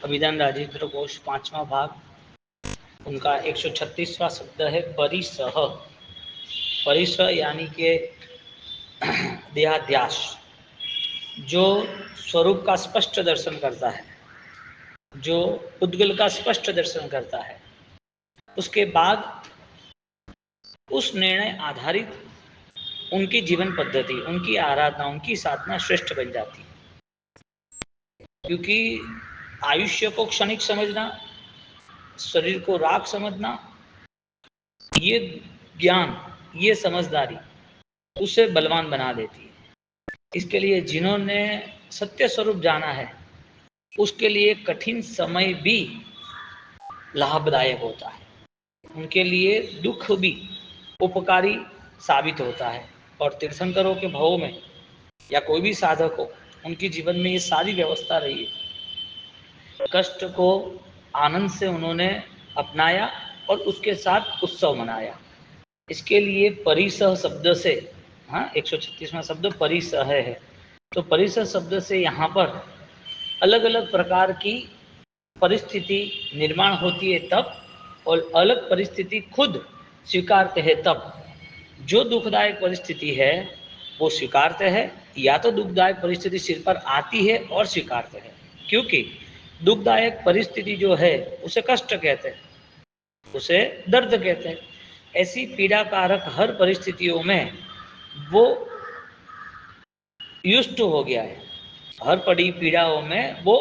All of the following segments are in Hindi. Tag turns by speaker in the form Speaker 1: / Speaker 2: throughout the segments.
Speaker 1: अभिधान राजेंद्र कोश 5वां भाग, उनका 136वां शब्द है परिसह। परिसह यानी कि देहाध्यास, जो स्वरूप का स्पष्ट दर्शन करता है, जो उद्गल का स्पष्ट दर्शन करता है, उसके बाद उस निर्णय आधारित उनकी जीवन पद्धति, उनकी आराधना, उनकी साधना श्रेष्ठ बन जाती है। क्योंकि आयुष्य को क्षणिक समझना, शरीर को राख समझना, ये ज्ञान, ये समझदारी उसे बलवान बना देती है। इसके लिए जिन्होंने सत्य स्वरूप जाना है, उसके लिए कठिन समय भी लाभदायक होता है, उनके लिए दुख भी उपकारी साबित होता है। और तीर्थंकरों के भाव में या कोई भी साधक हो, उनके जीवन में ये सारी व्यवस्था रही है। कष्ट को आनंद से उन्होंने अपनाया और उसके साथ उत्सव मनाया। इसके लिए परिसह शब्द से, हाँ, 136वां शब्द परिसह है। तो परिसह शब्द से यहाँ पर अलग अलग प्रकार की परिस्थिति निर्माण होती है तब, और अलग परिस्थिति खुद स्वीकारते हैं तब। जो दुखदायक परिस्थिति है वो स्वीकारते हैं, या तो दुखदायक परिस्थिति सिर पर आती है और स्वीकारते हैं, क्योंकि दुखदायक परिस्थिति जो है उसे कष्ट कहते हैं, उसे दर्द कहते हैं। ऐसी पीड़ाकारक हर परिस्थितियों में वो युष्ट हो गया है, हर पड़ी पीड़ाओं में वो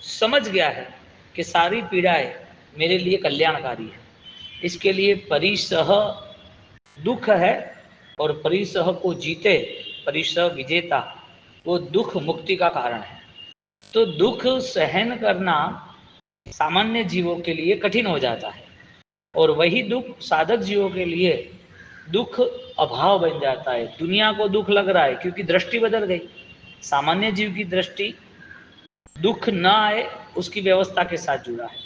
Speaker 1: समझ गया है कि सारी पीड़ाएं मेरे लिए कल्याणकारी है। इसके लिए परिसह दुख है, और परिसह को जीते, परिसह विजेता, वो दुख मुक्ति का कारण है। तो दुख सहन करना सामान्य जीवों के लिए कठिन हो जाता है, और वही दुख साधक जीवों के लिए दुख अभाव बन जाता है। दुनिया को दुख लग रहा है क्योंकि दृष्टि बदल गई। सामान्य जीव की दृष्टि दुख न आए उसकी व्यवस्था के साथ जुड़ा है,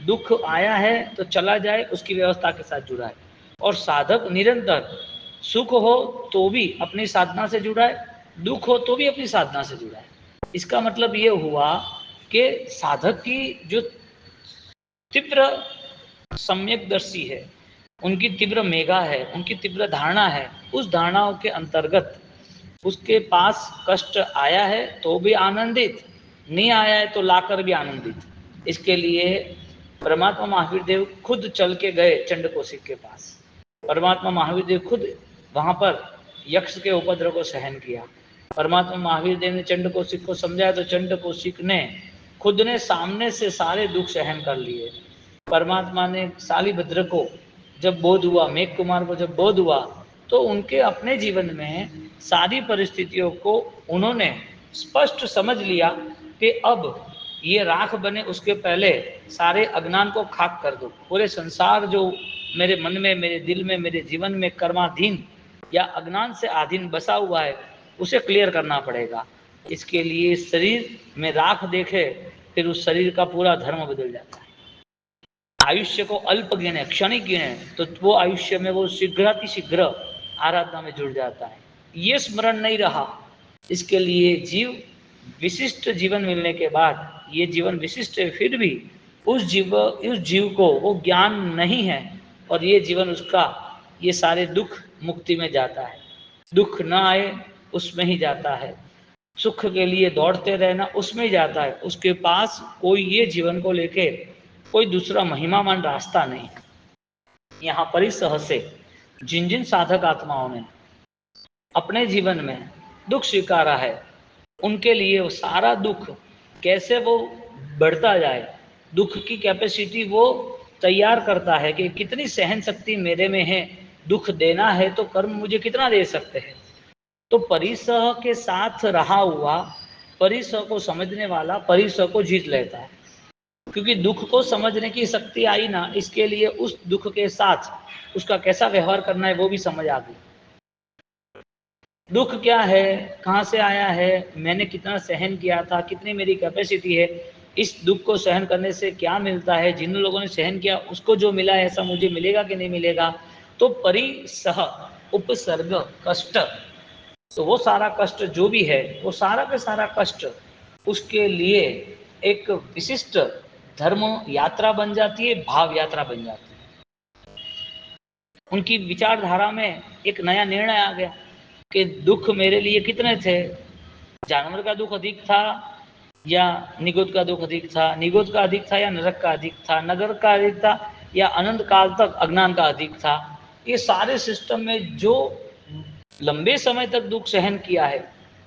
Speaker 1: दुख आया है तो चला जाए उसकी व्यवस्था के साथ जुड़ा है। और साधक निरंतर सुख हो तो भी अपनी साधना से जुड़ा है, दुख हो तो भी अपनी साधना से जुड़ा है। इसका मतलब ये हुआ कि साधक की जो तीव्र सम्यक दर्शी है, उनकी तीव्र मेघा है, उनकी तीव्र धारणा है, उस धारणाओं के अंतर्गत उसके पास कष्ट आया है तो भी आनंदित, नहीं आया है तो लाकर भी आनंदित। इसके लिए परमात्मा महावीर देव खुद चल के गए चंडकोशिक के पास। परमात्मा महावीर देव खुद वहां पर यक्ष के उपद्रव को सहन किया। परमात्मा महावीर देव ने चंडकोशिक को समझाया तो चंडकोशिक ने खुद ने सामने से सारे दुख सहन कर लिए। परमात्मा ने शालिभद्र को जब बोध हुआ, मेघ कुमार को जब बोध हुआ, तो उनके अपने जीवन में सारी परिस्थितियों को उन्होंने स्पष्ट समझ लिया कि अब ये राख बने उसके पहले सारे अज्ञान को खाक कर दो। पूरे संसार जो मेरे मन में, मेरे दिल में, मेरे जीवन में कर्माधीन या अज्ञान से अधीन बसा हुआ है, उसे क्लियर करना पड़ेगा। इसके लिए शरीर में राख देखे, फिर उस शरीर का पूरा धर्म बदल जाता है। आयुष्य को अल्प गिने, क्षणिक गिने, तो वो आयुष्य में वो शीघ्र आराधना में जुड़ जाता है। ये स्मरण नहीं रहा, इसके लिए जीव विशिष्ट जीवन मिलने के बाद, ये जीवन विशिष्ट है फिर भी उस जीव को वो ज्ञान नहीं है, और ये जीवन उसका ये सारे दुख मुक्ति में जाता है। दुख ना आए उसमें ही जाता है, सुख के लिए दौड़ते रहना उसमें ही जाता है। उसके पास कोई ये जीवन को लेके कोई दूसरा महिमावान रास्ता नहीं है। यहाँ परिसह से जिन जिन साधक आत्माओं ने अपने जीवन में दुख स्वीकारा है, उनके लिए वो सारा दुख कैसे वो बढ़ता जाए, दुख की कैपेसिटी वो तैयार करता है कि कितनी सहन शक्ति मेरे में है, दुख देना है तो कर्म मुझे कितना दे सकते हैं। तो परिसह के साथ रहा हुआ, परिसह को समझने वाला परिसह को जीत लेता है। क्योंकि दुख को समझने की शक्ति आई ना, इसके लिए उस दुख के साथ उसका कैसा व्यवहार करना है वो भी समझ आ गई। दुख क्या है, कहाँ से आया है, मैंने कितना सहन किया था, कितनी मेरी कैपेसिटी है, इस दुख को सहन करने से क्या मिलता है, जिन लोगों ने सहन किया उसको जो मिला है ऐसा मुझे मिलेगा कि नहीं मिलेगा। तो परिसह उपसर्ग कष्ट, तो वो सारा कष्ट जो भी है, वो सारा का सारा कष्ट उसके लिए एक विशिष्ट धर्म यात्रा बन जाती है, भाव यात्रा बन जाती है। उनकी विचारधारा में एक नया निर्णय आ गया कि दुख मेरे लिए कितने थे, जानवर का दुख अधिक था या निगुत का दुख अधिक था, निगुत का अधिक था या नरक का अधिक था, नगर का अधिक था या अनंत काल तक अज्ञान का अधिक था। ये सारे सिस्टम में जो लंबे समय तक दुख सहन किया है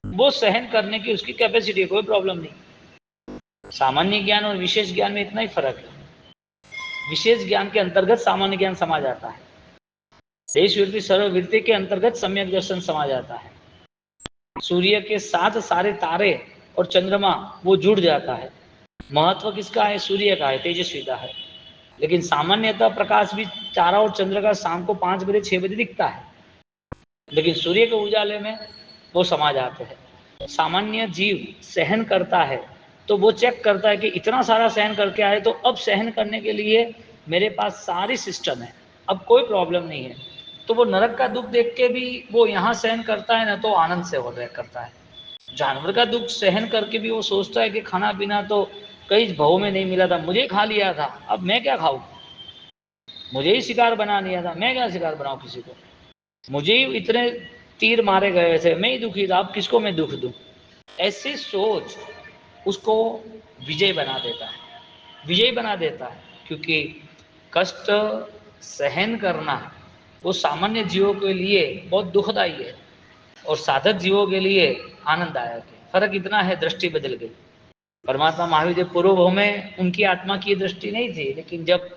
Speaker 1: वो सहन करने की उसकी कैपेसिटी, कोई प्रॉब्लम नहीं। सामान्य ज्ञान और विशेष ज्ञान में इतना ही फर्क है। विशेष ज्ञान के अंतर्गत सामान्य ज्ञान समा जाता है, देश वृत्ति सर्ववृत्ति के अंतर्गत सम्यक दर्शन समा जाता है, सूर्य के साथ सारे तारे और चंद्रमा वो जुड़ जाता है। महत्व किसका है? सूर्य का है, तेजस्विता है। लेकिन सामान्यतः प्रकाश भी तारा और चंद्र का शाम को 5 बजे 6 बजे दिखता है, लेकिन सूर्य के उजाले में वो समा जाते हैं। सामान्य जीव सहन करता है तो वो चेक करता है कि इतना सारा सहन करके आए, तो अब सहन करने के लिए मेरे पास सारी सिस्टम है, अब कोई प्रॉब्लम नहीं है। तो वो नरक का दुख देख के भी वो यहाँ सहन करता है ना, तो आनंद से हो रहा करता है। जानवर का दुख सहन करके भी वो सोचता है कि खाना पीना तो कई भाव में नहीं मिला था, मुझे खा लिया था, अब मैं क्या खाऊं, मुझे ही शिकार बना लिया था, मैं क्या शिकार बनाऊं किसी को, मुझे ही इतने तीर मारे गए थे, मैं ही दुखी था, अब किसको मैं दुख दूं। ऐसी सोच उसको विजय बना देता है, विजयी बना देता है। क्योंकि कष्ट सहन करना वो सामान्य जीवों के लिए बहुत दुखदायी है और साधक जीवों के लिए आनंददायक है। फर्क इतना है, दृष्टि बदल गई। परमात्मा महावीर देव पूर्व भाव में उनकी आत्मा की दृष्टि नहीं थी, लेकिन जब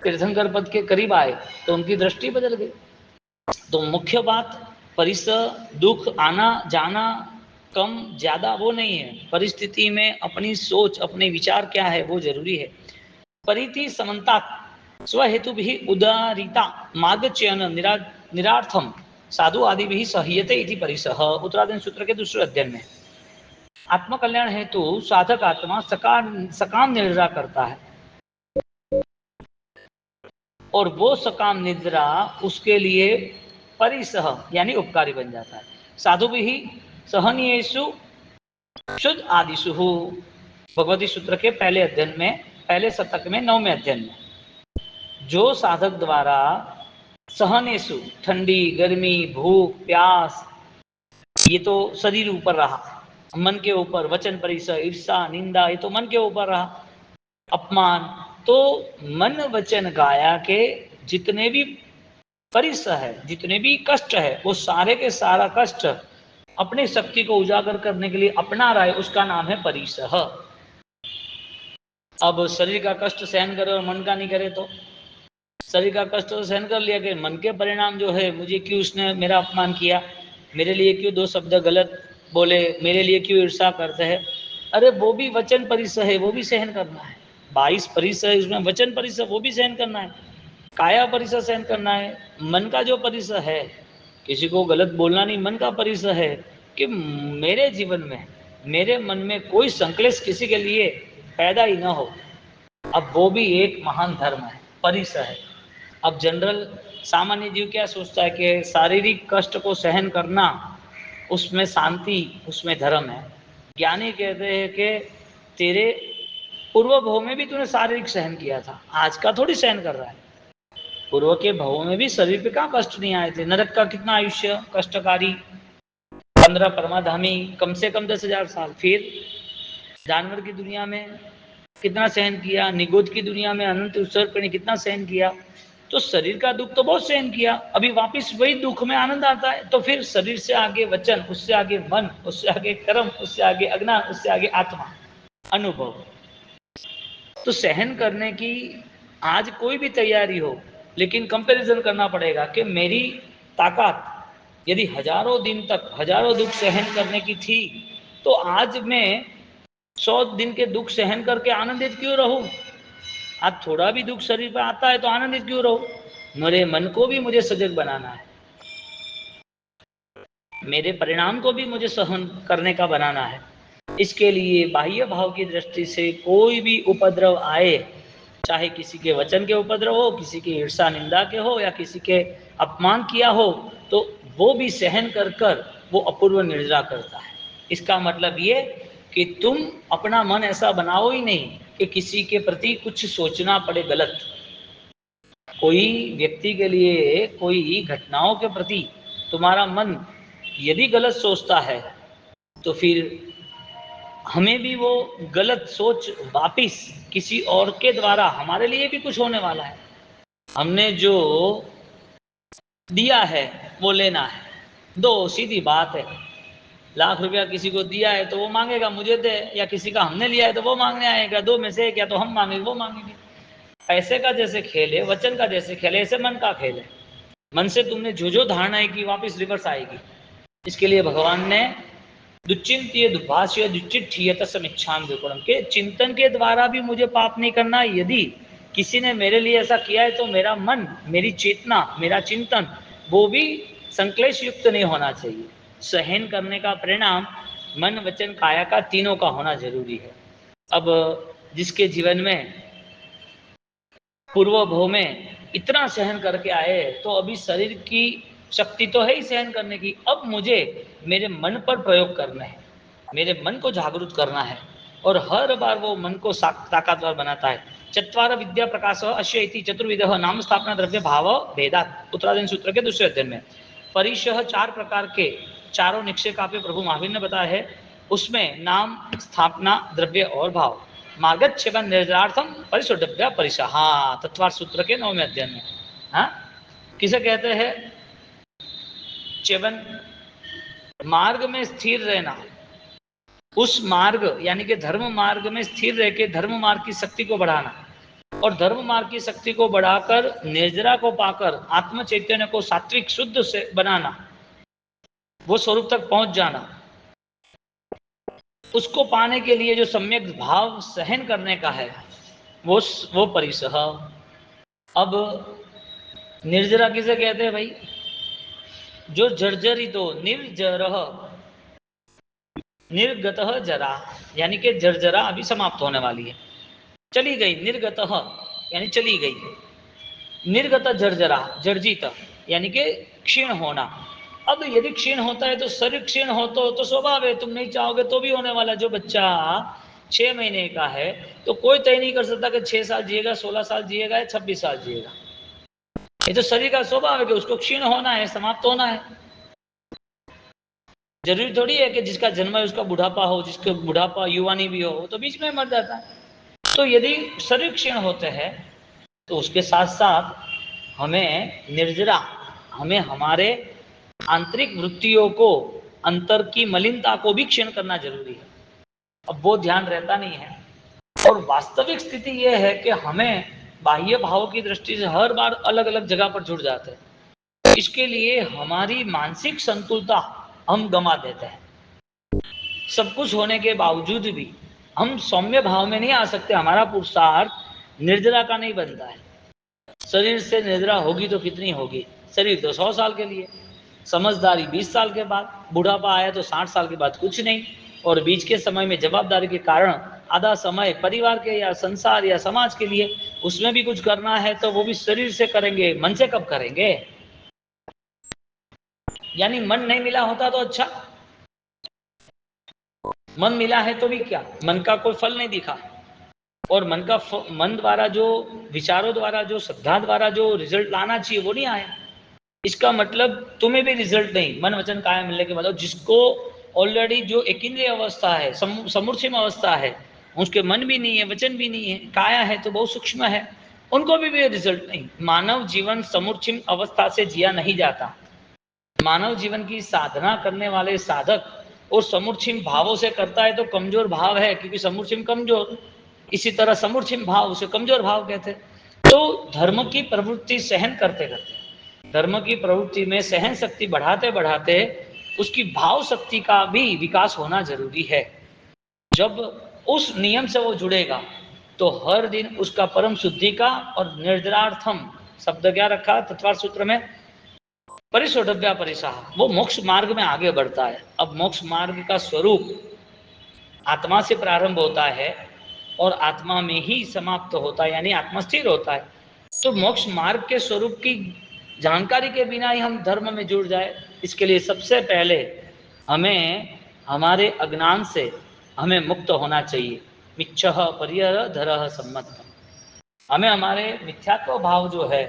Speaker 1: तीर्थंकर पद के करीब आए तो उनकी दृष्टि बदल गई। तो मुख्य बात परिसर, दुख आना जाना कम ज्यादा वो नहीं है, परिस्थिति में अपनी सोच अपने विचार क्या है वो जरूरी है। परिति समन्ता स्वहेतु भी उदारिता मार्ग चयन निरार्थम साधु आदि भी सह्यते इति परिसह, उत्तराधीन सूत्र के दूसरे अध्ययन में। आत्मकल्याण हेतु साधक आत्मा सकाम निद्रा करता है और वो सकाम निद्रा उसके लिए परिसह यानी उपकारी बन जाता है। साधु भी सहनीयेषु शुद्ध आदिशु, भगवती सूत्र के पहले अध्ययन में, पहले शतक में 9वें अध्ययन में, जो साधक द्वारा सहनेसु ठंडी गर्मी भूख प्यास, ये तो शरीर ऊपर रहा, मन के ऊपर वचन परिसर ईर्षा निंदा, ये तो मन के ऊपर रहा, अपमान, तो मन वचन काया के जितने भी परिसर है, जितने भी कष्ट है, वो सारे के सारा कष्ट अपनी शक्ति को उजागर करने के लिए अपना रहा है, उसका नाम है परिसह। अब शरीर का कष्ट सहन करे और मन का नहीं करे, तो शरीर का कष्ट तो सहन कर लिया कि मन के परिणाम जो है, मुझे क्यों उसने मेरा अपमान किया, मेरे लिए क्यों 2 शब्द गलत बोले, मेरे लिए क्यों ईर्षा करते हैं, अरे वो भी वचन परिसर है, वो भी सहन करना है। 22 परिसर उसमें वचन परिसर वो भी सहन करना है, काया परिसर सहन करना है, मन का जो परिसर है, किसी को गलत बोलना नहीं, मन का परिसर है कि मेरे जीवन में मेरे मन में कोई संक्लेश किसी के लिए पैदा ही ना हो। अब वो भी एक महान धर्म है, परिसर है। अब जनरल सामान्य जीव क्या सोचता है कि शारीरिक कष्ट को सहन करना उसमें शांति, उसमें धर्म है। ज्ञानी कहते हैं कि तेरे पूर्व भव में भी तूने शारीरिक सहन किया था, आज का थोड़ी सहन कर रहा है। पूर्व के भवों में भी शरीर पे कहाँ कष्ट नहीं आए थे। नरक का कितना आयुष्य कष्टकारी, 15 परमाधामी कम से कम 10,000 साल। फिर जानवर की दुनिया में कितना सहन किया, निगोद की दुनिया में अनंत उत्सर्ग ने कितना सहन किया। तो शरीर का दुख तो बहुत सहन किया, अभी वापस वही दुख में आनंद आता है। तो फिर शरीर से आगे वचन, उससे आगे मन, उससे आगे कर्म, उससे आगे अज्ञान, उससे आगे आत्मा, अनुभव। तो सहन करने की आज कोई भी तैयारी हो, लेकिन कंपैरिजन करना पड़ेगा कि मेरी ताकत यदि हजारों दिन तक हजारों दुख सहन करने की थी, तो आज मैं 100 दिन के दुख सहन करके आनंदित क्यों रहूं। आज थोड़ा भी दुख शरीर पर आता है तो आनंदित क्यों रहूं। मेरे मन को भी मुझे सजग बनाना है, मेरे परिणाम को भी मुझे सहन करने का बनाना है। इसके लिए बाह्य भाव की दृष्टि से कोई भी उपद्रव आए, चाहे किसी के वचन के उपद्रव हो, किसी की ईर्षा निंदा के हो, या किसी के अपमान किया हो, तो वो भी सहन कर कर वो अपूर्व निर्जरा करता है। इसका मतलब ये कि तुम अपना मन ऐसा बनाओ ही नहीं कि किसी के प्रति कुछ सोचना पड़े गलत। कोई व्यक्ति के लिए, कोई घटनाओं के प्रति तुम्हारा मन यदि गलत सोचता है तो फिर हमें भी वो गलत सोच वापिस किसी और के द्वारा हमारे लिए भी कुछ होने वाला है। हमने जो दिया है वो लेना है, दो, सीधी बात है। लाख रुपया किसी को दिया है तो वो मांगेगा मुझे दे, या किसी का हमने लिया है तो वो मांगने आएगा। दो में से एक, या तो हम मांगेंगे वो मांगेंगे। पैसे का जैसे खेल है, वचन का जैसे खेल है, ऐसे मन का खेल है। मन से तुमने जो धारणाएं की वापस रिवर्स आएगी। इसके लिए भगवान ने दुश्चिंत्य दुर्भाष्य दुश्चिठीयत समीक्षाम विपुलम के चिंतन के द्वारा भी मुझे पाप नहीं करना। यदि किसी ने मेरे लिए ऐसा किया है तो मेरा मन, मेरी चेतना, मेरा चिंतन वो भी संक्लेश युक्त नहीं होना चाहिए। सहन करने का परिणाम मन वचन काया का तीनों का होना जरूरी है। अब जिसके जीवन में पूर्व भव में इतना सहन करके आए तो अभी शरीर की शक्ति तो है ही सहन करने की। अब मुझे मेरे मन पर प्रयोग करना है, मेरे मन को जागरूक करना है, और हर बार वो मन को ताकतवर बनाता है। चत्वार विद्या प्रकाश अश्य इति चतुर्विध नाम स्थापना द्रव्य भाव भेदात उत्तराधीन सूत्र के दूसरे अध्ययन में परिशह 4 प्रकार के चारों निक्षय का प्रभु महावीर ने बताया है। उसमें नाम, स्थापना, द्रव्य और भाव। मार्गच्छेदन निर्जरार्थम परिशुद्धव्या परिशा, हाँ, तत्वार सूत्र के 9वें अध्ययन में। हाँ, किसे कहते हैं चेवन? मार्ग में स्थिर रहना, उस मार्ग यानी कि धर्म मार्ग में स्थिर रह के धर्म मार्ग की शक्ति को बढ़ाना, और धर्म मार्ग की शक्ति को बढ़ाकर निर्जरा को पाकर आत्म चैतन्य को सात्विक शुद्ध से बनाना, वो स्वरूप तक पहुंच जाना। उसको पाने के लिए जो सम्यक भाव सहन करने का है वो परिसह। अब निर्जरा किसे कहते हैं भाई? जो जर्जरित हो, निर्जरः निर्गतः जरा, यानी कि जर्जरा अभी समाप्त होने वाली है, चली गई। निर्गतः यानी चली गई। निर्गत जर्जरा, जर्जित यानी कि क्षीण होना। अब यदि क्षीण होता है तो शरीर क्षीण हो तो स्वभाव है, तुम नहीं चाहोगे तो भी होने वाला। जो बच्चा 6 महीने का है तो कोई तय नहीं कर सकता कि 6 साल जिएगा, 16 साल जिएगा या 26 साल जिएगा। ये तो शरीर का स्वभाव है कि उसको क्षीण होना है, समाप्त होना है। जरूरी थोड़ी है कि जिसका जन्म है उसका बुढ़ापा हो, जिसका बुढ़ापा युवानी भी हो, वो तो बीच में मर जाता है। तो यदि शरीर क्षीण होते हैं तो उसके साथ साथ हमें निर्जरा, हमें हमारे आंतरिक वृत्तियों को, अंतर की मलिनता को भी क्षीण करना जरूरी है। अब वो ध्यान रहता नहीं है, और वास्तविक स्थिति यह है कि हमें बाह्य भाव की दृष्टि से हर बार अलग अलग जगह पर जुड़ जाते हैं। इसके लिए हमारी मानसिक संतुलता हम गंवा देते हैं। सब कुछ होने के बावजूद भी हम सौम्य भाव में नहीं आ सकते। हमारा पुरुषार्थ निर्जरा का नहीं बनता है। शरीर से निर्जरा होगी तो कितनी होगी? शरीर तो 100 साल के लिए, समझदारी 20 साल के बाद, बुढ़ापा आया तो 60 साल के बाद कुछ नहीं, और बीच के समय में जवाबदारी के कारण आधा समय परिवार के या संसार या समाज के लिए, उसमें भी कुछ करना है तो वो भी शरीर से करेंगे, मन से कब करेंगे? यानी मन नहीं मिला होता तो अच्छा, मन मिला है तो भी क्या, मन का कोई फल नहीं दिखा, और मन द्वारा जो विचारों द्वारा, जो श्रद्धा द्वारा जो रिजल्ट लाना चाहिए वो नहीं आया। इसका मतलब तुम्हें भी रिजल्ट नहीं, मन वचन काया मिलने के मतलब जिसको ऑलरेडी जो एकेंद्रिय अवस्था है, समूर्छिम अवस्था है, उसके मन भी नहीं है, वचन भी नहीं है, काया है तो बहुत सूक्ष्म है, उनको भी रिजल्ट नहीं। मानव जीवन समूर्छिम अवस्था से जिया नहीं जाता। मानव जीवन की साधना करने वाले साधक और समूर्छिम भावों से करता है तो कमजोर भाव है, क्योंकि समूर्छिम कमजोर, इसी तरह समूर्छिम भाव उसे कमजोर भाव कहते हैं। तो धर्म की प्रवृत्ति सहन करते करते, धर्म की प्रवृत्ति में सहन शक्ति बढ़ाते बढ़ाते उसकी भाव शक्ति का भी विकास होना जरूरी है। जब उस नियम से वो जुड़ेगा तो हर दिन उसका परम शुद्धि का, और निर्जरार्थम शब्द क्या रखा तत्वार सूत्र में? परिशोधव्या परिशाह, वो मोक्ष मार्ग में आगे बढ़ता है। अब मोक्ष मार्ग का स्वरूप आत्मा से प्रारंभ होता है और आत्मा में ही समाप्त होता है, यानी आत्मा स्थिर होता है। तो मोक्ष मार्ग के स्वरूप की जानकारी के बिना ही हम धर्म में जुड़ जाए, इसके लिए सबसे पहले हमें हमारे अज्ञान से, हमें मुक्त होना चाहिए। मिच्छः पर्यधरः सम्मतः। हमें हमारे मिथ्यात्व भाव जो है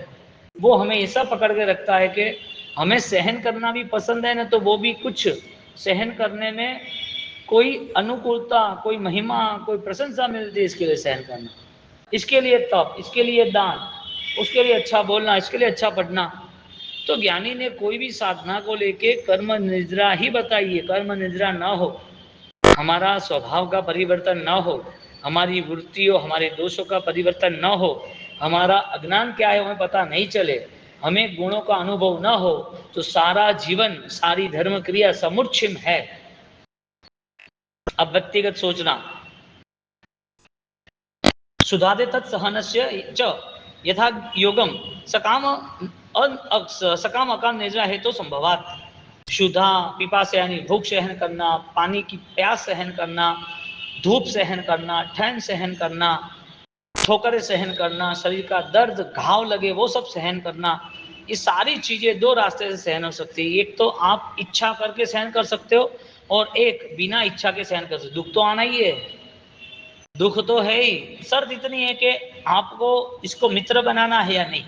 Speaker 1: वो हमें ऐसा पकड़ के रखता है कि हमें सहन करना भी पसंद है ना, तो वो भी कुछ सहन करने में कोई अनुकूलता, कोई महिमा, कोई प्रशंसा मिलती है, इसके लिए सहन करना, इसके लिए तप, इसके लिए दान, उसके लिए अच्छा बोलना, इसके लिए अच्छा पढ़ना। तो ज्ञानी ने कोई भी साधना को लेके कर्म निद्रा ही बताई है। कर्म निद्रा न हो, हमारा स्वभाव का परिवर्तन न हो, हमारी वृत्तियों, हमारे दोषों का परिवर्तन न हो, हमारा अज्ञान क्या है हमें पता नहीं चले, हमें गुणों का अनुभव न हो, तो सारा जीवन, सारी धर्म क्रिया समुच्छिन्न है। अब व्यक्तिगत सोचना, सुधादे तत्सहनस्य च यथा योगम सकाम सकाम अकाम निद्रा हेतु संभवात। क्षुधा पिपासा यानी भूख सहन करना, पानी की प्यास सहन करना, धूप सहन करना, ठंड सहन करना, ठोकरें सहन करना, शरीर का दर्द, घाव लगे वो सब सहन करना, ये सारी चीजें दो रास्ते से सहन हो सकती है। एक तो आप इच्छा करके सहन कर सकते हो, और एक बिना इच्छा के सहन कर सकते हो। दुख तो आना ही है, दुख तो है ही, शर्त इतनी है कि आपको इसको मित्र बनाना है या नहीं।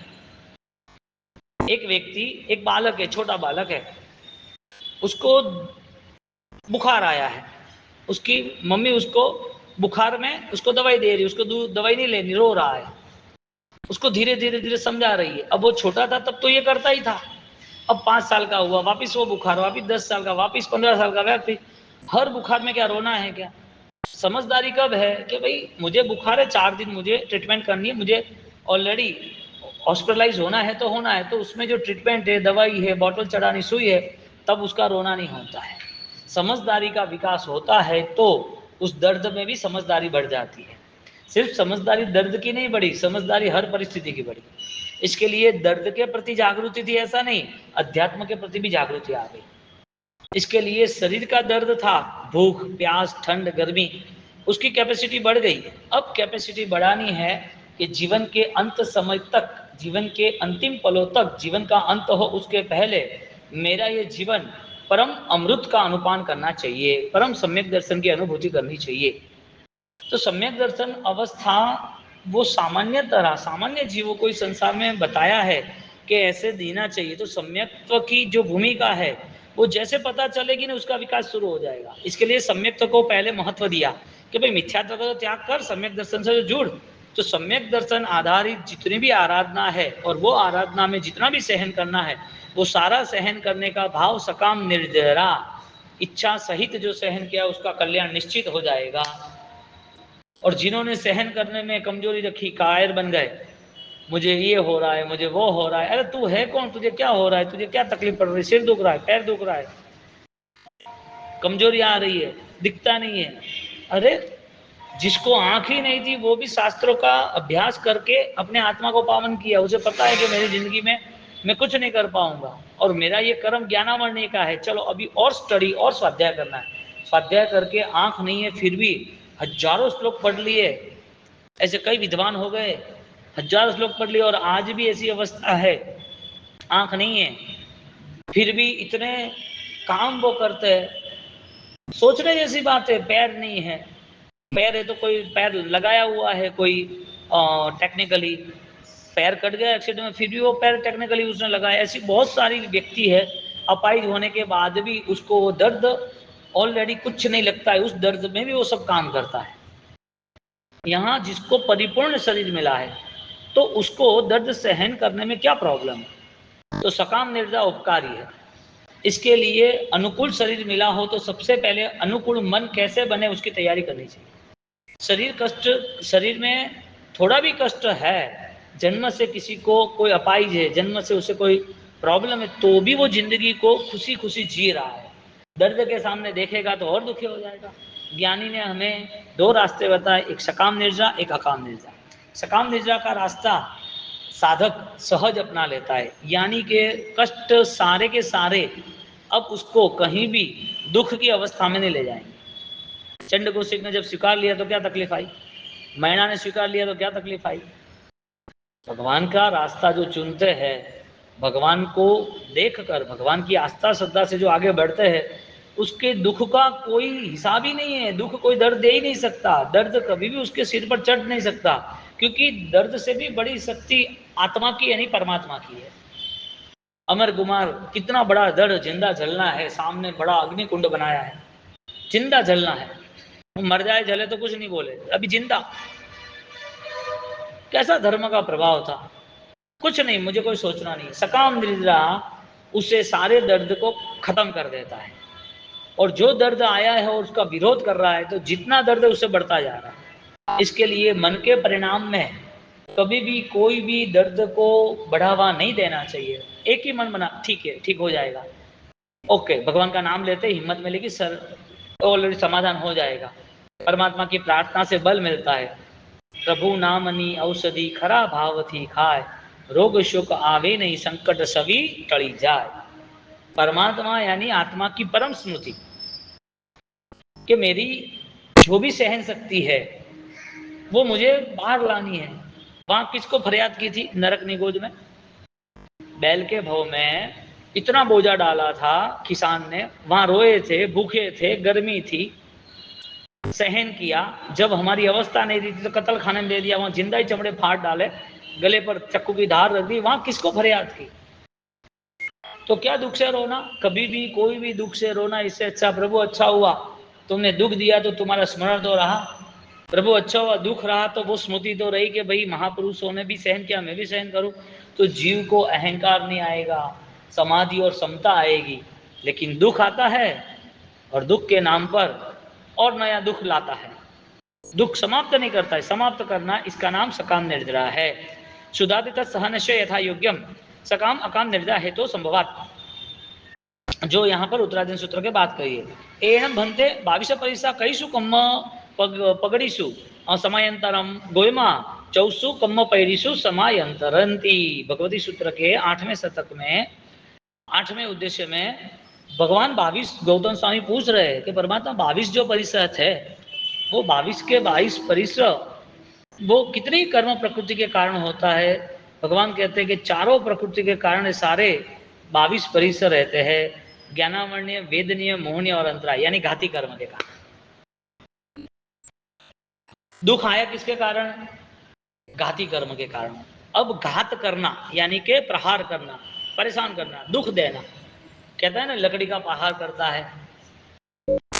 Speaker 1: एक व्यक्ति, एक बालक है, छोटा बालक है, उसको बुखार आया है, उसकी मम्मी उसको बुखार में उसको दवाई दे रही है, उसको दवाई नहीं लेनी, रो रहा है, उसको धीरे धीरे धीरे समझा रही है। अब वो छोटा था तब तो ये करता ही था, अब 5 साल का हुआ, वापिस वो बुखार, वापिस 10 साल का, वापिस 15 साल का, वापिस हर बुखार में क्या रोना है क्या? समझदारी कब है कि भाई मुझे बुखार है, 4 दिन मुझे ट्रीटमेंट करनी है, मुझे ऑलरेडी हॉस्पिटलाइज होना है तो होना है, तो उसमें जो ट्रीटमेंट है, दवाई है, बॉटल चढ़ानी, सुई है, तब उसका रोना नहीं होता है। समझदारी का विकास होता है तो उस दर्द में भी समझदारी बढ़ जाती है। सिर्फ समझदारी दर्द की नहीं बढ़ी, समझदारी हर परिस्थिति की बढ़ी। इसके लिए दर्द के प्रति जागृति थी ऐसा नहीं, अध्यात्म के प्रति भी जागृति आ गई। इसके लिए शरीर का दर्द था, भूख, प्यास, ठंड, गर्मी, उसकी कैपेसिटी बढ़ गई। अब कैपेसिटी बढ़ानी है कि जीवन के अंत समय तक, जीवन के अंतिम पलों तक, जीवन का अंत हो उसके पहले मेरा ये जीवन परम अमृत का अनुपान करना चाहिए, परम सम्यक दर्शन की अनुभूति करनी चाहिए। तो सम्यक दर्शन अवस्था वो सामान्य जीवों को इस संसार में बताया है कि ऐसे देना चाहिए। तो सम्यक्त्व की जो भूमिका है वो जैसे पता चलेगी ना, उसका विकास शुरू हो जाएगा। इसके लिए सम्यक्त्व को पहले महत्व दिया कि भाई मिथ्यात्व का तो त्याग कर, सम्यक दर्शन से जुड़। तो सम्यक दर्शन आधारित जितनी भी आराधना है, और वो आराधना में जितना भी सहन करना है, वो सारा सहन करने का भाव सकाम निर्जरा, इच्छा सहित जो सहन किया उसका कल्याण निश्चित हो जाएगा। और जिन्होंने सहन करने में कमजोरी रखी, कायर बन गए, मुझे ये हो रहा है, मुझे वो हो रहा है, अरे तू है कौन, तुझे क्या हो रहा है, तुझे क्या तकलीफ पड़ रही है, सिर दुख रहा है, पैर दुख रहा है, कमजोरी आ रही है, दिखता नहीं है। अरे जिसको आंख ही नहीं थी वो भी शास्त्रों का अभ्यास करके अपने आत्मा को पावन किया। उसे पता है कि मेरी जिंदगी में मैं कुछ नहीं कर पाऊंगा और मेरा ये कर्म ज्ञानामरणी का है, चलो अभी और स्टडी और स्वाध्याय करना है। स्वाध्याय करके आंख नहीं है फिर भी हजारों श्लोक पढ़ लिए, ऐसे कई विद्वान हो गए, हजारों श्लोक पढ़ लिए, और आज भी ऐसी अवस्था है, आंख नहीं है फिर भी इतने काम वो करते हैं। सोचने जैसी बात है, पैर नहीं है, पैर है तो कोई पैर लगाया हुआ है, कोई टेक्निकली पैर कट गया एक्सीडेंट में, फिर भी वो पैर टेक्निकली उसने लगाया। ऐसी बहुत सारी व्यक्ति है, अपाहिज होने के बाद भी उसको वो दर्द ऑलरेडी कुछ नहीं लगता है, उस दर्द में भी वो सब काम करता है। यहाँ जिसको परिपूर्ण शरीर मिला है तो उसको दर्द सहन करने में क्या प्रॉब्लम है? तो सकाम निर्जा उपकारी है। इसके लिए अनुकूल शरीर मिला हो तो सबसे पहले अनुकूल मन कैसे बने उसकी तैयारी करनी चाहिए। शरीर में थोड़ा भी कष्ट है, जन्म से किसी को कोई अपाहिज है, जन्म से उसे कोई प्रॉब्लम है, तो भी वो जिंदगी को खुशी खुशी जी रहा है। दर्द के सामने देखेगा तो और दुखी हो जाएगा। ज्ञानी ने हमें 2 रास्ते बताए, एक सकाम निर्जा, एक अकाम निर्जा। सकाम निर्जा का रास्ता साधक सहज अपना लेता है, यानी कि कष्ट सारे के सारे अब उसको कहीं भी दुख की अवस्था में नहीं ले जाएंगे। चंड कौशिक ने जब स्वीकार लिया तो क्या तकलीफ आई, मैना ने स्वीकार लिया तो क्या तकलीफ आई। भगवान का रास्ता जो चुनते हैं, भगवान को देखकर, भगवान की आस्था श्रद्धा से जो आगे बढ़ते हैं, उसके दुख का कोई हिसाब ही नहीं है, दुख कोई दर्द दे ही नहीं सकता, दर्द कभी भी उसके सिर पर चढ़ नहीं सकता, क्योंकि दर्द से भी बड़ी शक्ति आत्मा की यानी परमात्मा की है। अमर कुमार कितना बड़ा दर्द, जिंदा जलना है, सामने बड़ा अग्नि कुंड बनाया है, जिंदा जलना है, मर जाए जले तो कुछ नहीं बोले, अभी जिंदा। कैसा धर्म का प्रभाव था, कुछ नहीं, मुझे कोई सोचना नहीं। सकाम निद्रा उसे सारे दर्द को खत्म कर देता है, और जो दर्द आया है और उसका विरोध कर रहा है तो जितना दर्द है उससे बढ़ता जा रहा है। इसके लिए मन के परिणाम में कभी भी कोई भी दर्द को बढ़ावा नहीं देना चाहिए। एक ही मन बना, ठीक है, ठीक हो जाएगा, ओके, भगवान का नाम लेते हिम्मत मिलेगी, सर ऑलरेडी समाधान हो जाएगा। परमात्मा की प्रार्थना से बल मिलता है। प्रभु नामनी औषधि खरा भाव थी खाए, रोग शोक आवे नहीं संकट सभी टली जाए। परमात्मा यानी आत्मा की परम स्मृति कि मेरी जो भी सहन शक्ति है वो मुझे बाहर लानी है। वहां किसको फरियाद की थी, नरक निगोज में, बैल के भव में इतना बोझा डाला था किसान ने, वहां रोए थे, भूखे थे, गर्मी थी, सहन किया। जब हमारी अवस्था नहीं थी तो कत्ल खाने में दे दिया, वहां जिंदा ही चमड़े फाड़ डाले, गले पर चक्कू की धार रख दी, वहां किसको फरियाद की। तो क्या दुख से रोना, कभी भी कोई भी दुख से रोना, इससे अच्छा प्रभु अच्छा हुआ तुमने दुख दिया तो तुम्हारा स्मरण तो रहा, प्रभु अच्छा हुआ दुख रहा तो वो स्मृति तो रही कि भाई महापुरुषों ने भी सहन किया, मैं भी सहन करूं। तो जीव को अहंकार नहीं आएगा, समाधि और समता आएगी। लेकिन दुख आता है और दुख के नाम पर और नया दुख लाता है, दुख समाप्त नहीं करता है, समाप्त करना इसका नाम सकाम निर्जरा है। सुधादित सहनश्य यथा योग्यम सकाम अकाम निर्जरा हेतु संभवात, जो यहाँ पर उत्तराधीन सूत्र के बात कही है। एनम भंते 22 परिसा कईसु कम्म पगड़ीसु समायंतरम गोयमा चौसु कम्म पैरिसु समायंतरंती। भगवती सूत्र के 8वें शतक में 8वें उद्देश्य में भगवान 22 गौतम स्वामी पूछ रहे हैं कि परमात्मा 22 जो परिसर है वो 22 के 22 परिसर वो कितनी कर्म प्रकृति के कारण होता है। भगवान कहते हैं कि चारों प्रकृति के कारण सारे 22 परिसर रहते हैं, ज्ञानावण्य, वेदनीय, मोहनीय और अंतराय, यानी घाती कर्म के कारण। दुख आया किसके कारण, घाती कर्म के कारण। अब घात करना यानी कि प्रहार करना, परेशान करना, दुख देना, कहता है ना लकड़ी का प्रहार करता है,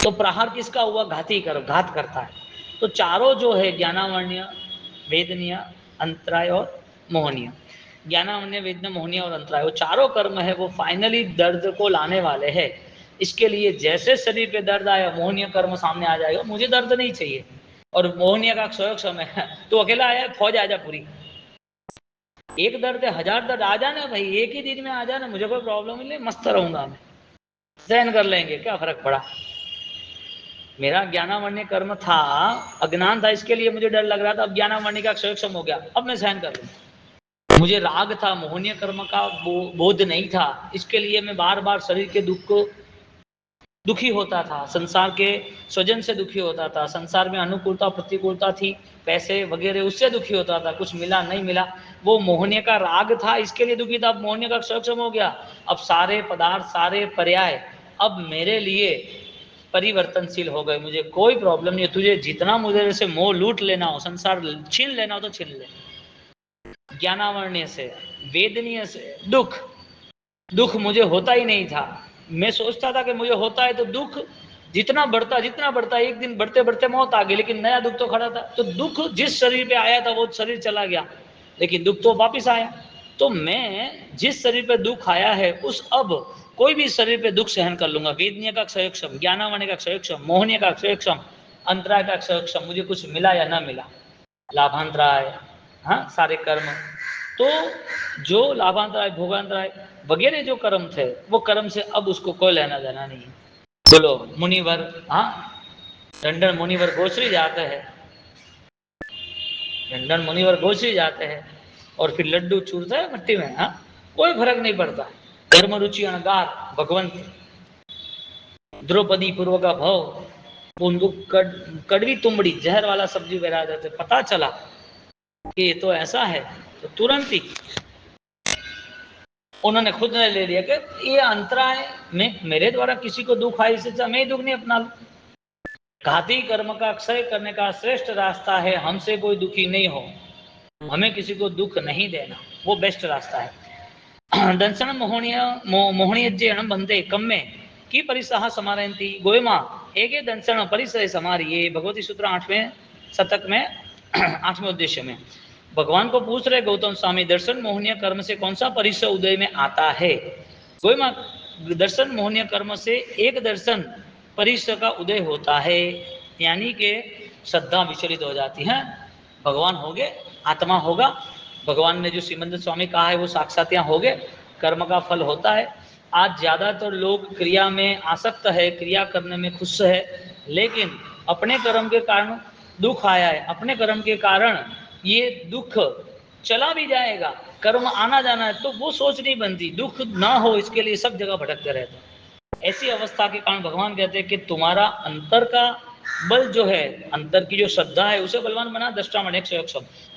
Speaker 1: तो प्रहार किसका हुआ, घाती कर्म, घात करता है। तो चारों जो है ज्ञानावण्य, वेदनीय, अंतराय और मोहनीय, ज्ञानावण्य, वेदनीय, मोहनीय और अंतराय, वो चारों कर्म है वो फाइनली दर्द को लाने वाले हैं। इसके लिए जैसे शरीर पे दर्द आया मोहनीय कर्म सामने आ जाएगा, मुझे दर्द नहीं चाहिए, और मोहनीय का स्वयं समय है, तो अकेला आया फौज आ जा पूरी, एक दर्द है 1000 दर्द आ जाना भाई, एक ही दिन में आ जाना, मुझे कोई प्रॉब्लम नहीं, मस्त रहूंगा मैं, सहन कर लेंगे, क्या फर्क पड़ा। मेरा ज्ञानावण्य कर्म था, अज्ञान था, इसके लिए मुझे डर लग रहा था, अब ज्ञानावण्य का क्षय हो गया, अब मैं सहन कर लूंगा। मुझे राग था, मोहनीय कर्म का बोध नहीं था, इसके लिए मैं बार बार शरीर के दुख को दुखी होता था, संसार के स्वजन से दुखी होता था, संसार में अनुकूलता प्रतिकूलता थी, पैसे वगैरह उससे दुखी होता था, कुछ मिला नहीं मिला, वो मोहनीय का राग था, इसके लिए दुखी था। अब मोहनीय का क्षय हो गया, अब सारे पदार्थ, सारे पर्याय अब मेरे लिए परिवर्तनशील हो गए, मुझे कोई प्रॉब्लम नहीं है, तुझे जितना मुझे से मोह लूट लेना हो, संसार छीन लेना हो तो छीन ले। ज्ञानावण्य से, वेदनीय से, दुख, दुख मुझे होता ही नहीं था, मैं सोचता था कि मुझे होता है तो दुख जितना बढ़ता, एक दिन बढ़ते बढ़ते मौत आ गई, लेकिन नया दुख तो खड़ा था। तो दुख जिस शरीर पे आया था वो शरीर चला गया, लेकिन दुख तो वापिस आया। तो मैं जिस शरीर पे दुख आया है उस अब कोई भी शरीर पे दुख सहन कर लूंगा। वेदनीय का क्षयक्षम, ज्ञानावण्य का क्षयक्षम, मोहनीय का क्षयक्षम, अंतराय का क्षयक्षम, मुझे कुछ मिला या ना मिला, लाभांतराय, हाँ सारे कर्म, तो जो लाभांतराय, भोगांतराय वगैरह जो कर्म थे वो कर्म से अब उसको कोई लेना देना नहीं है। बोलो मुनिवर, हाँ लंदन मुनिवर गोश्री जाते हैं, लंदन मुनिवर गोश्री जाते हैं और फिर लड्डू चूरते हैं मिट्टी में, हाँ कोई फर्क नहीं पड़ता। कर्म रुचि अणगार भगवंत द्रौपदी पूर्व का भव, उनको कड़वी तुमड़ी जहर वाला सब्जी बना देते, पता चला कि ये तो ऐसा है तो तुरंत ही उन्होंने खुद ने ले लिया कि ये अंतराय में मेरे द्वारा किसी को दुख आए, इससे मैं दुख नहीं अपना लूं। घाती कर्म का क्षय करने का श्रेष्ठ रास्ता है हमसे कोई दुखी नहीं हो, हमें किसी को दुख नहीं देना, वो बेस्ट रास्ता है। दंसन मोहनीय बंदे कम्मे की परिसह समारयंती गोयमा एके दंसन परिसय समारिये। भगवती सूत्र 8वें शतक में 8वें उद्देश्य में भगवान को पूछ रहे गौतम स्वामी, दर्शन मोहनीय कर्म से कौन सा परिसय उदय में आता है? गोयमा दर्शन मोहनीय कर्म से एक दर्शन परिसय का उदय होता है, यानी कि श्रद्धा विचलित हो जाती है। भगवान होगे, आत्मा होगा, भगवान ने जो श्रीमंत स्वामी कहा है वो साक्षात यहाँ हो गए, कर्म का फल होता है। आज ज़्यादातर लोग क्रिया में आसक्त है, क्रिया करने में खुश है, लेकिन अपने कर्म के कारण दुख आया है, अपने कर्म के कारण ये दुख चला भी जाएगा, कर्म आना जाना है, तो वो सोच नहीं बनती, दुख ना हो इसके लिए सब जगह भटकते रहते हैं। ऐसी अवस्था के कारण भगवान कहते हैं कि तुम्हारा अंतर का बल जो है, अंतर की जो श्रद्धा है उसे बलवान बना। दृष्टामण्य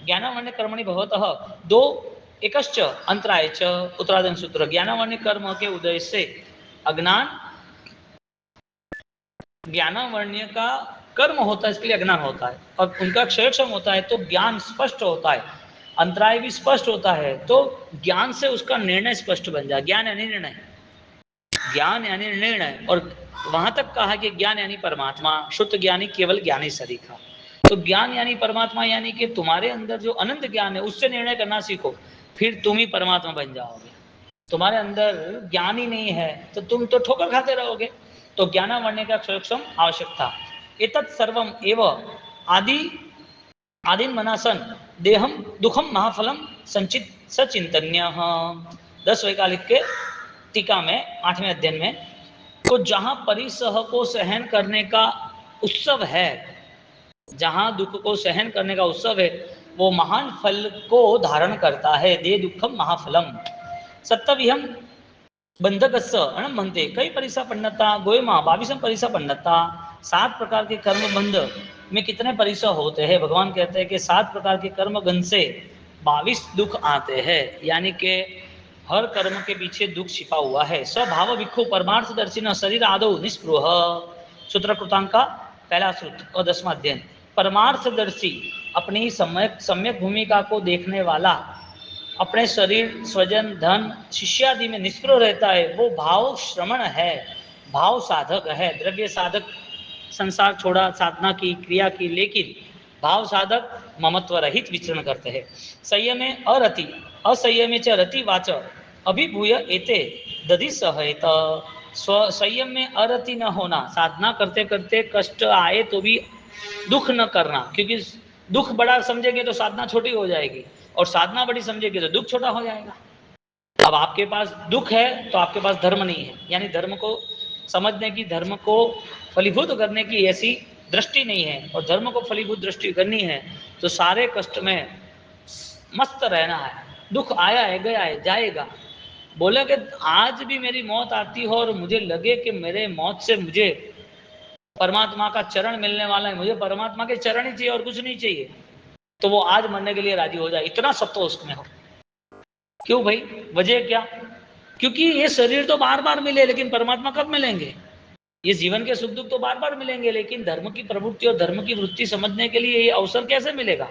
Speaker 1: ज्ञानावण्य कर्मणि भवतः दो एकश्च अंतराय च उत्तराधन सूत्र। ज्ञानावण्य कर्म के उदय से अज्ञान, ज्ञानावण्य का कर्म होता है, इसके लिए अज्ञान होता है, और उनका क्षयक्षम होता है तो ज्ञान स्पष्ट होता है, अंतराय भी स्पष्ट होता है, तो ज्ञान से उसका निर्णय स्पष्ट बन जाए। ज्ञान यानी निर्णय, ज्ञान यानी निर्णय। और वहां तक कहा कि ज्ञान यानी परमात्मा, शुद्ध ज्ञानी केवल ज्ञानी सरीखा। तो ज्ञान यानी परमात्मा, यानी कि तुम्हारे अंदर जो अनंत ज्ञान है उससे निर्णय करना सीखो, फिर तुम ही परमात्मा बन जाओगे। तुम्हारे अंदर ज्ञान ही नहीं है तो तुम तो ठोकर खाते रहोगे। तो ज्ञानावण्य का क्षयक्षम आवश्यक था। एतत् सर्वम एव आदि आदिन मनासन देहम दुखम महाफलम संचित सचिंतन्य। 10 वैकालिक के टीका में 8वें अध्ययन में, तो जहां परिसह को सहन करने का उत्सव है, जहां दुख को सहन करने का उत्सव है, वो महान फल को धारण करता है। दे दुखम महाफलम सत्तविहम बंधकस्य अणम बनते कई परिसा पन्नता गोयमा 22 परिसा पन्नता। 7 प्रकार के कर्म बंध में कितने परिसर होते हैं? भगवान कहते हैं कि 7 प्रकार के कर्म गंध से 22 दुख आते हैं, यानी कि हर कर्म के पीछे दुख छिपा हुआ है। स्वभाव विक्षु परमार्थ दर्शिन शरीर आदो निस्पृह। सूत्र कृतांक का पहला सूत्र और 10वां अध्ययन। परमार्थदर्शी अपनी सम्यक भूमिका को देखने वाला, अपने शरीर, स्वजन, धन, शिष्यादि में निष्प्रह रहता है, वो भाव श्रमण है, भाव साधक है। द्रव्य साधक संसार छोड़ा, साधना की, क्रिया की, लेकिन भाव साधक ममत्व रहित विचरण करते हैं। संयमे अरति असंयमे च रति वाच अभिभूय एते दधि सहयत। संयम में अरति न होना, साधना करते करते कष्ट आए तो भी दुख न करना, क्योंकि दुख बड़ा समझेंगे तो साधना छोटी हो जाएगी, और साधना बड़ी समझेगी तो दुख छोटा हो जाएगा। अब आपके पास दुख है तो आपके पास धर्म नहीं है, यानी धर्म को समझने की, धर्म को फलीभूत करने की ऐसी दृष्टि नहीं है, और धर्म को फलीभूत दृष्टि करनी है तो सारे कष्ट में मस्त रहना है। दुख आया है, गया है, जाएगा। बोले कि आज भी मेरी मौत आती हो और मुझे लगे कि मेरे मौत से मुझे परमात्मा का चरण मिलने वाला है, मुझे परमात्मा के चरण ही चाहिए और कुछ नहीं चाहिए, तो वो आज मरने के लिए राजी हो जाए, इतना सत्व उसमें हो। क्यों भाई? वजह क्या? क्योंकि ये शरीर तो बार बार मिले, लेकिन परमात्मा कब मिलेंगे? ये जीवन के सुख दुख तो बार बार मिलेंगे, लेकिन धर्म की प्रवृत्ति और धर्म की वृत्ति समझने के लिए ये अवसर कैसे मिलेगा?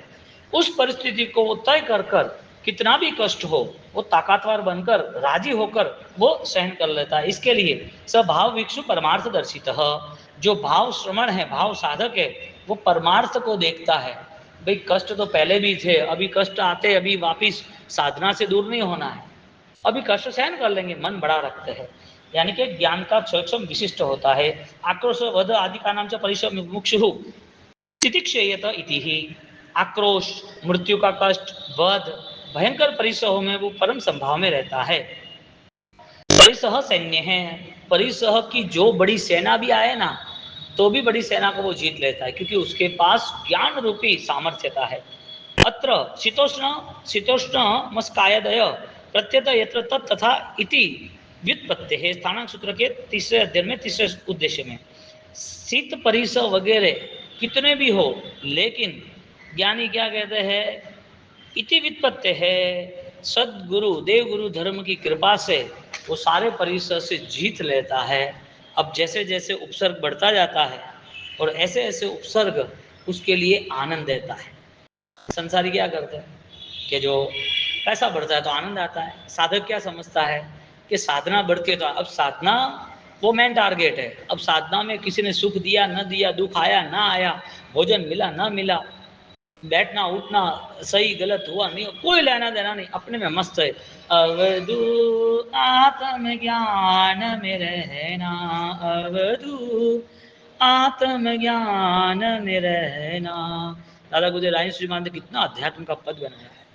Speaker 1: उस परिस्थिति को वो तय कर कर, कितना भी कष्ट हो, वो ताकतवर बनकर, राजी होकर वो सहन कर लेता है। इसके लिए स्वभाव विक्षु परमार्थ दर्शित, जो भाव श्रमण है, भाव साधक है, वो परमार्थ को देखता है। भाई कष्ट तो पहले भी थे, अभी कष्ट आते, अभी वापिस साधना से दूर नहीं होना है, अभी कष्ट सहन कर लेंगे, मन बड़ा रखते हैं, यानी कि ज्ञान का क्षयक्षम विशिष्ट होता है। आक्रोश वध आदि का नाम से परिश्रम मुमुक्षु तितिक्षेयत इति ही। आक्रोश, मृत्यु का कष्ट, वध, भयंकर परिसहों में वो परम संभाव में रहता है। परिसह सैन्य है, परिसह की जो बड़ी सेना भी आए ना, तो भी बड़ी सेना को वो जीत लेता है, क्योंकि उसके पास ज्ञान रूपी सामर्थ्यता है। अत्र शीतोष्ण शीतोष्ण मस्कायदय प्रत्यत यत्र तत् तथा इति व्युत्पत्ति है। स्थानांक सूत्र के तीसरे अध्ययन में तीसरे उद्देश्य में शीत परिसह वगैरह कितने भी हो, लेकिन ज्ञानी क्या कहते हैं? इति व्युत्पत्ति है, सदगुरु देवगुरु धर्म की कृपा से वो सारे परिसर से जीत लेता है। अब जैसे जैसे उपसर्ग बढ़ता जाता है और ऐसे ऐसे उपसर्ग उसके लिए आनंद देता है। संसारी क्या करते हैं कि जो पैसा बढ़ता है तो आनंद आता है। साधक क्या समझता है कि साधना बढ़ती है तो अब साधना वो मेन टारगेट है। अब साधना में किसी ने सुख दिया न दिया, दुख आया ना आया, भोजन मिला ना मिला, बैठना उठना सही गलत हुआ नहीं, कोई लेना देना नहीं, अपने में मस्त है। अवधू आत्म ज्ञान में रहना, अवधू आत्म ज्ञान में रहना। दादा गुजर राय श्रीमान ने कितना अध्यात्म का पद बनाया है।